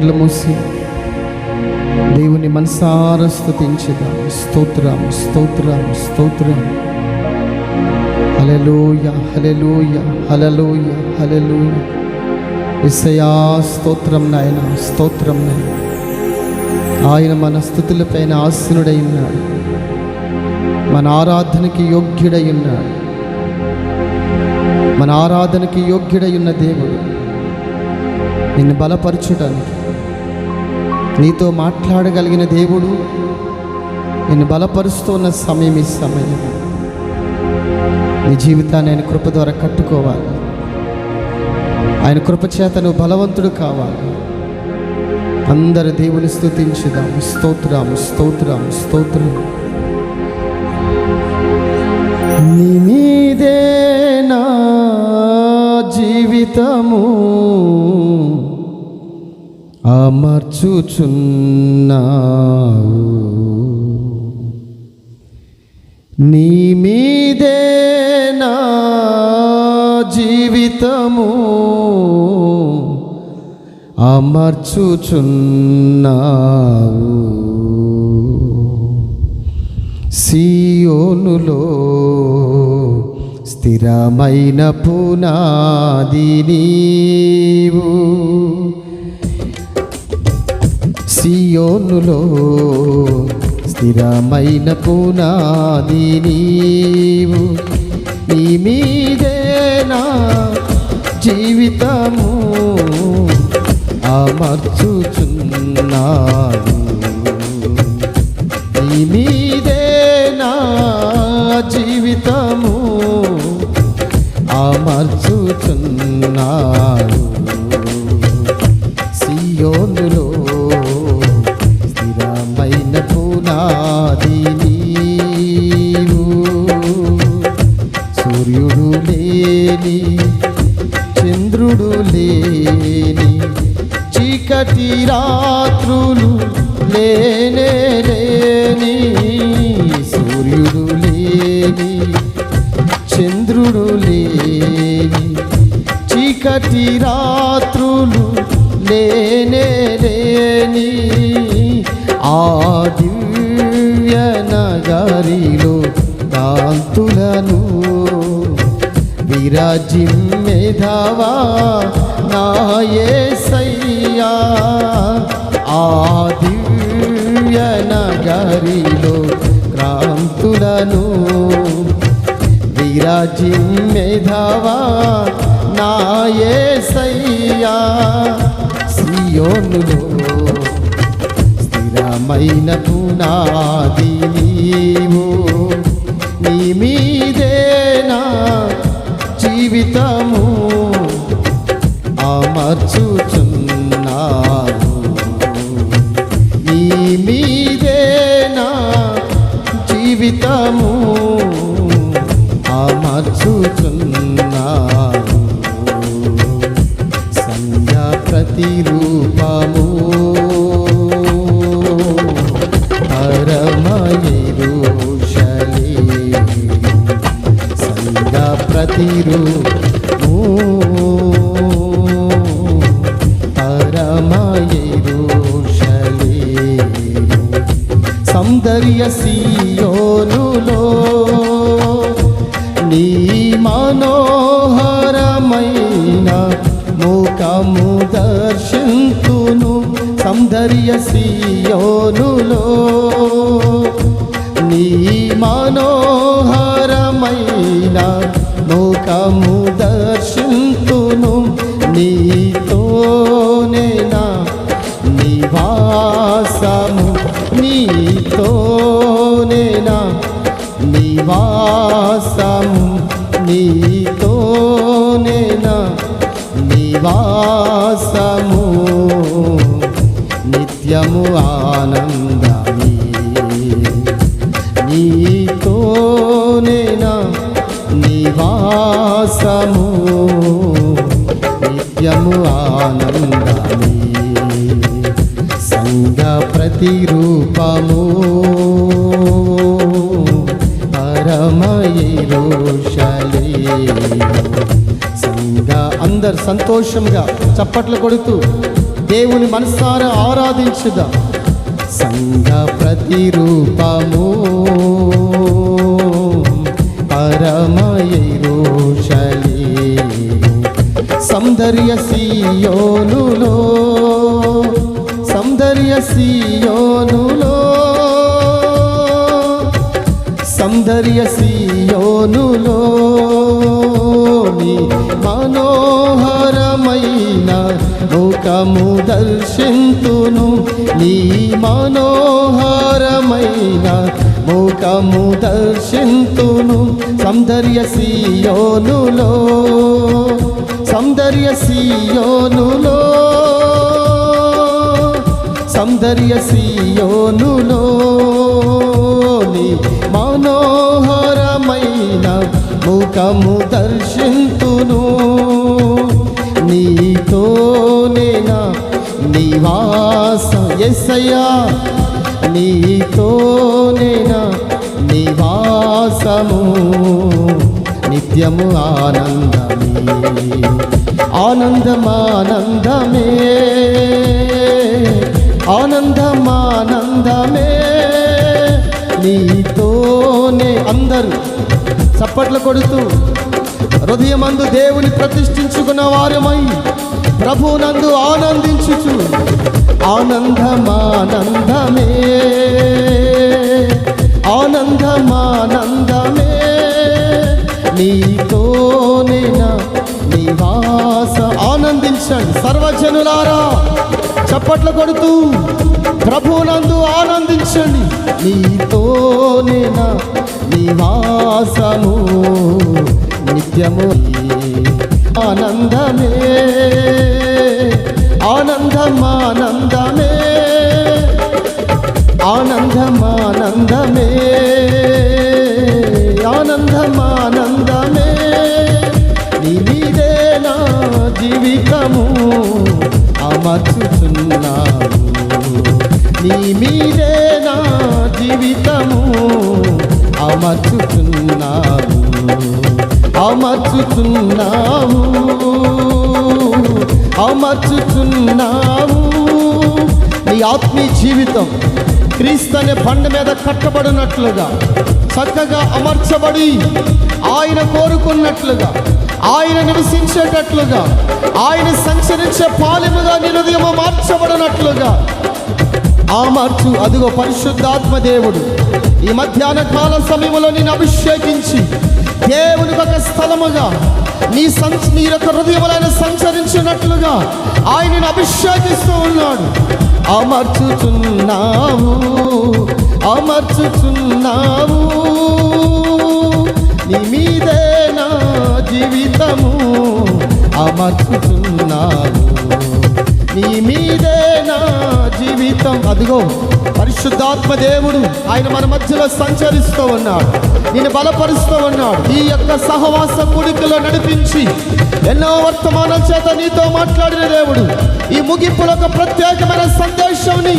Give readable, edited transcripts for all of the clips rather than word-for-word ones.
మూసి దేవుని మనసారా స్తుతించుదాం. స్తోత్రం స్తోత్రం స్తోత్రం. హల్లెలూయా హల్లెలూయా హల్లెలూయా హల్లెలూయా. యేసయ్యా స్తోత్రం నాయన, స్తోత్రం నాయన. ఆయన మన స్తుతులపైన ఆసీనుడై ఉన్నాడు, మన ఆరాధనకి యోగ్యుడై ఉన్నాడు. మన ఆరాధనకి యోగ్యుడై ఉన్న దేవుడు నిన్ను బలపరచడానికి, నీతో మాట్లాడగలిగిన దేవుడు నిన్ను బలపరుస్తున్న సమయం ఈ సమయం. నీ జీవితాన్ని ఆయన కృప ద్వారా కట్టుకోవాలి. ఆయన కృప చేత నువ్వు బలవంతుడు కావాలి. అందరు దేవుని స్తుతించుదాం. స్తోత్రం స్తోత్రం స్తోత్రం. నీ మీదే నా జీవితము అమర్చుచున్నావు, నీ మీదే నా జీవితము అమర్చుచున్నావు. సియోనులో స్థిరమైన పునాది నీవు, సియోనులో స్థిరమైన పునాది నీవు. నీ మీదే నా జీవితము అమర్చుచున్నాను, నీ మీదే నా జీవితము అమర్చుచున్నాను. సియోనులో స్థిరమైన పునాది నీవు, సూర్యుడు లేని చంద్రుడు లేని చీకటి రాత్రులు లేనే లేని, సూర్యుడు లేని చంద్రుడు లేని చీకటి రాత్రులు లేనే లేని, ఆ దివ్య నగరిలో కాంతులను విరాజిమ్మెదవా నా యేసయ్యా. ఆ దివ్య నగరిలో కాంతులను విరాజిమ్మెదవా నా యేసయ్యా. సియోనులో స్థిరమైన పునాది నీవు, నీ మీదే నా జీవితము అమర్చుచున్నాను, నీ మీదే నా జీవితము అమర్చుచున్నాను. సంధ్య ప్రతిరూపము ప్రతిరూపము పరమయెరూషలేము, సౌందర్య సియోనులో నీ మనోహరమైన ముఖము దర్శింతును. సౌందర్య సియోనులో నీ మనోహరమైన ముఖము దర్శింతును. నీతోనే నా నివాసము, నీతోనే నా నివాసము, నీతోనే నా నివాసము. నిత్యము ఆనందమే, నీతోనే నా నివాసము, నిత్యము ఆనందమే. సంఘ ప్రతిరూపము పరమయెరూషలేము. సంఘ అందరు సంతోషంగా చప్పట్లు కొడుతూ దేవుని మనసారా ఆరాధించుదాం. సంఘ ప్రతిరూపము పరమ యెరూషలేము, సౌందర్య సీయోనులో, సౌందర్య సీయోనులో, సౌందర్య సీయోనులో నీ మనోహరమైన ముఖము దర్శింతును, నీ మనోహరమైన ముఖము దర్శింతును. సౌందర్య సీయోనులో, సౌందర్య సీయోనులో, సౌందర్య సీయోనులో నీ మనోహరమైన ముఖము దర్శింతును. నీతోనేనా నివాస యేసయ్యా, నీతోనేనా నివాసము, నిత్యము ఆనందమే, ఆనందమానందమే, ఆనందమానందమే, నీతోనే. అందరూ చప్పట్లు కొడుతూ హృదయమందు దేవుని ప్రతిష్ఠించుకున్న వారమై ప్రభునందు ఆనందించుచు, ఆనందమానందమే, ఆనందమానందమే, నీతోనే నా నివాస. ఆనందించండి సర్వజనులారా, చప్పట్లు కొడుతూ ప్రభునందు ఆనందించండి. నీతోనే నా నివాసము, నిత్యము ఆనందమే, ఆనందమానందమే, ఆనందమానందమే, ఆనందమానందమే, నీ మీదే నా జీవితము అమర్చుచున్నాను, నీ మీదే నా జీవితము అమర్చుచున్నాము, అమర్చుచున్నాము, అమర్చుచున్నాము. నీ ఆత్మీయ జీవితం క్రీస్తు అనే బండ మీద కట్టబడినట్లుగా చక్కగా అమర్చబడి ఆయన కోరుకున్నట్లుగా, ఆయన నివసించేటట్లుగా, ఆయన సంచరించే పాలెముగా నీ హృదయము మార్చబడినట్లుగా అమర్చు. అదిగో పరిశుద్ధాత్మ దేవుడు ఈ మధ్యాహ్న కాల సమయంలో నేను అభిషేకించి దేవునికి ఒక స్థలముగా నీ యొక్క హృదయంలో ఆయన సంచరించినట్లుగా ఆయనను అభిషేకిస్తూ ఉన్నాడు. అమర్చుచున్నావు, అమర్చుచున్నావు, నీ మీదే నా జీవితము అమర్చుచున్నావు, నీ మీదే నా జీవితం. అదిగో పరిశుద్ధాత్మ దేవుడు ఆయన మన మధ్యలో సంచరిస్తూ ఉన్నాడు, నేను బలపరుస్తూ ఉన్నాడు. ఈ యొక్క సహవాస కూడికలో నడిపించి ఎన్నో వర్తమానాల చేత నీతో మాట్లాడిన దేవుడు ఈ ముగింపులో ఒక ప్రత్యేకమైన సందేశాన్ని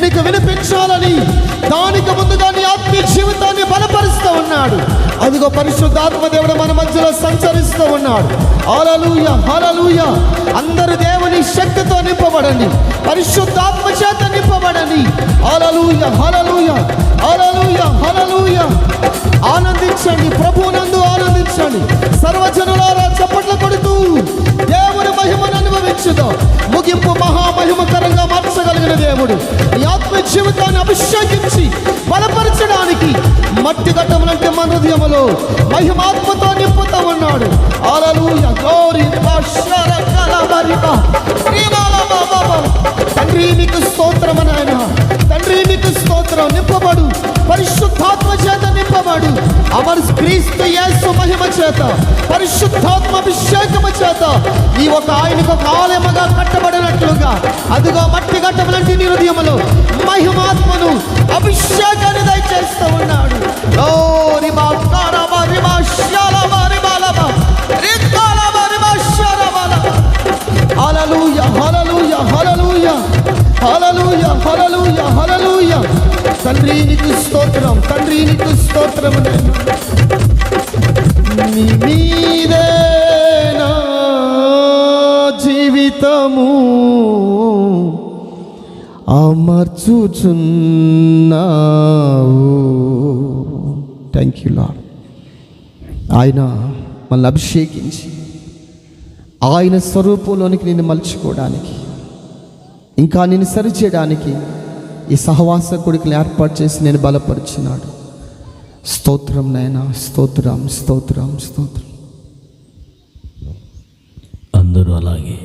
నీకు వినిపించాలని దానికి ముందుగా నీ ఆత్మీయ జీవితాన్ని బలపరుస్తూ ఉన్నాడు. అదిగో పరిశుద్ధాత్మ దేవుడు మన మధ్యలో సంచరిస్తూ ఉన్నాడు. హల్లెలూయా, హల్లెలూయా. అందరూ దేవుని శక్తితో నింపబడండి, పరిశుద్ధాత్మ చేత నింపబడండి. హల్లెలూయా, హల్లెలూయా, హల్లెలూయా, హల్లెలూయా. ఆనందించండి, ప్రభువునందు ఆనందించండి. సర్వజనులారా చప్పట్లు కొడుతూ దేవుని మహిమను అనుభవించుదాం. ముగింపు మహామహిమకరంగా మార్చగలిగిన దేవుడు ఈ ఆత్మ జీవితాన్ని అభిషేకించి బలపరచడానికి మట్టి ఘట్టములంటే మన హృదయములో మహిమాత్మతో నింపుతూ ఉన్నాడు. హల్లెలూయా, గ్లోరీ. తండ్రి నీకు స్తోత్రం నాయన, తండ్రి నీకు స్తోత్రం. నింపబడు, పరిశుద్ధాత్మ చేత నింపబడు. అమర్ క్రీస్తు యేసు మహిమ చేత, పరిశుద్ధాత్మ అభిషేకము చేత ఈ ఒక ఆయనకు ఒక ఆలయముగా కట్టబడినట్లుగా అదిగో మట్టి ఘట్టములంటే నీ హృదయములో మహిమాత్మను అభిషేకాన్ని దయచేస్తూ ఉన్నాడు. హల్లెలూయా, హల్లెలూయా, హల్లెలూయా, హల్లెలూయా, హల్లెలూయా, హల్లెలూయా. తండ్రి నీకు స్తోత్రం, తండ్రి నీకు స్తోత్రం. నీ మీదే నా జీవితము అమర్చుచున్నావు. Thank you lord. ఆయన మనల్ని అభిషేకించి ఆయన స్వరూపంలోనికి నిన్ను మలుచుకోవడానికి, ఇంకా నిన్ను సరిచేయడానికి ఈ సహవాస కొడుకుని ఏర్పాటు చేసి నేను బలపరిచినాడు. స్తోత్రం నాయనా, స్తోత్రం స్తోత్రం స్తోత్రం. అందరూ అలాగే